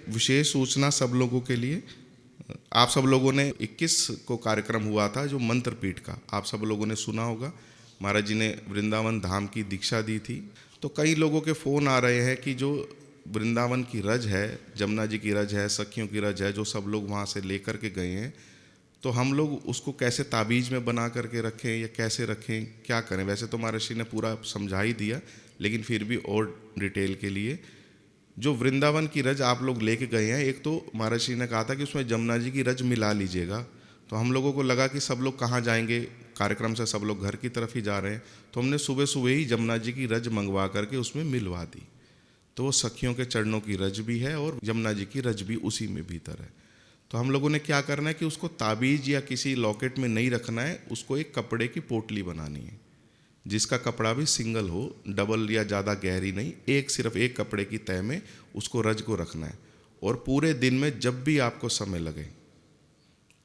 विशेष सूचना सब लोगों के लिए। आप सब लोगों ने 21 को कार्यक्रम हुआ था जो मंत्रपीठ का, आप सब लोगों ने सुना होगा। महाराज जी ने वृंदावन धाम की दीक्षा दी थी। तो कई लोगों के फ़ोन आ रहे हैं कि जो वृंदावन की रज है, जमुना जी की रज है, सखियों की रज है, जो सब लोग वहाँ से लेकर के गए हैं, तो हम लोग उसको कैसे ताबीज़ में बना करके रखें या कैसे रखें, क्या करें। वैसे तो महर्षि ने पूरा समझा ही दिया, लेकिन फिर भी और डिटेल के लिए, जो वृंदावन की रज आप लोग लेके गए हैं, एक तो महर्षि ने कहा था कि उसमें जमुना जी की रज मिला लीजिएगा। तो हम लोगों को लगा कि सब लोग कहाँ जाएंगे, कार्यक्रम से सब लोग घर की तरफ ही जा रहे हैं, तो हमने सुबह सुबह ही जमुना जी की रज मंगवा करके उसमें मिलवा दी। तो वो सखियों के चरणों की रज भी है और जमुना जी की रज भी उसी में भीतर है। तो हम लोगों ने क्या करना है कि उसको ताबीज़ या किसी लॉकेट में नहीं रखना है, उसको एक कपड़े की पोटली बनानी है, जिसका कपड़ा भी सिंगल हो, डबल या ज़्यादा गहरी नहीं, सिर्फ एक कपड़े की तह में उसको रज को रखना है। और पूरे दिन में जब भी आपको समय लगे,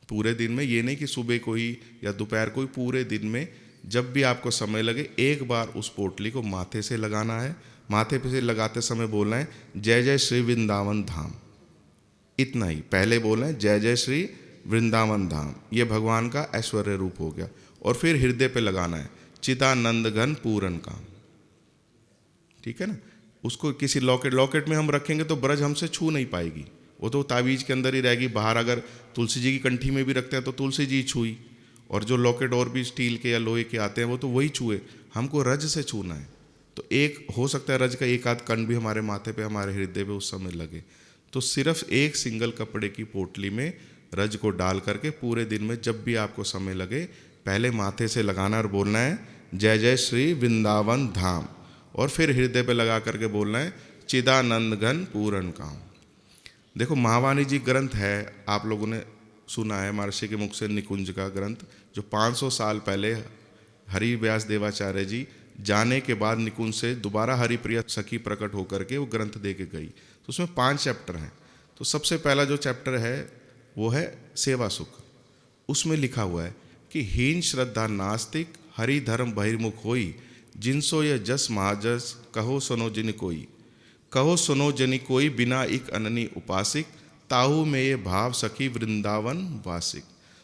पूरे दिन में, ये नहीं कि सुबह कोई या दोपहर कोई, पूरे दिन में जब भी आपको समय लगे एक बार उस पोटली को माथे से लगाना है। माथे पे से लगाते समय बोलना है जय जय श्री वृंदावन धाम, इतना ही। पहले बोलना है जय जय श्री वृंदावन धाम, ये भगवान का ऐश्वर्य रूप हो गया। और फिर हृदय पे लगाना है चिदानंद घन पूरन काम, ठीक है ना। उसको किसी लॉकेट में हम रखेंगे तो ब्रज हमसे छू नहीं पाएगी, वो तो ताबीज के अंदर ही रहेगी। बाहर अगर तुलसी जी की कंठी में भी रखते हैं तो तुलसी जी छुई, और जो लॉकेट और भी स्टील के या लोहे के आते हैं वो तो वही छुए। हमको रज से छूना है, तो एक हो सकता है रज का एक आध कण भी हमारे माथे पे, हमारे हृदय पे उस समय लगे। तो सिर्फ एक सिंगल कपड़े की पोटली में रज को डाल करके पूरे दिन में जब भी आपको समय लगे पहले माथे से लगाना और बोलना है जय जय श्री वृंदावन धाम, और फिर हृदय पे लगा करके बोलना है चिदानंद घन पूरन काम। देखो महावाणी जी ग्रंथ है, आप लोगों ने सुना है महर्षि के मुख से, निकुंज का ग्रंथ, जो 500 साल पहले हरि व्यास देवाचार्य जी जाने के बाद निकुंज से दोबारा हरिप्रिया सखी प्रकट होकर के वो ग्रंथ दे के गई। तो उसमें 5 चैप्टर हैं। तो सबसे पहला जो चैप्टर है वो है सेवा सुख। उसमें लिखा हुआ है कि हीन श्रद्धा नास्तिक हरि धर्म बहिर्मुख होई, जिनसो यह जस महाजस कहो सुनो जिन कोई, कहो सुनो जनि कोई बिना इक अननी उपासिक, ताहू में ये भाव सखी वृंदावन वासिक।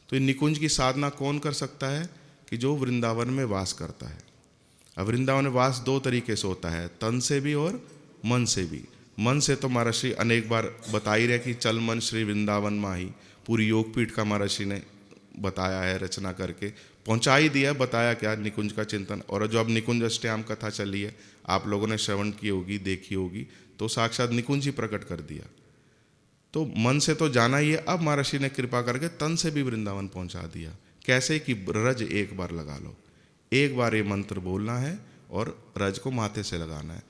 तो ये निकुंज की साधना कौन कर सकता है कि जो वृंदावन में वास करता है। अब वृंदावन में वास 2 तरीके से होता है, तन से भी और मन से भी। मन से तो महर्षि अनेक बार बता ही रहे कि चल मन श्री वृंदावन माही, पूरी योगपीठ का महर्षि ने बताया है, रचना करके पहुंचा ही दिया, बताया क्या, निकुंज का चिंतन। और जो अब निकुंज अष्टयाम कथा चली है, आप लोगों ने श्रवण की होगी, देखी होगी, तो साक्षात निकुंज ही प्रकट कर दिया। तो मन से तो जाना ही है, अब महर्षि ने कृपा करके तन से भी वृंदावन पहुंचा दिया। कैसे कि रज एक बार लगा लो, एक बार ये मंत्र बोलना है और रज को माथे से लगाना है।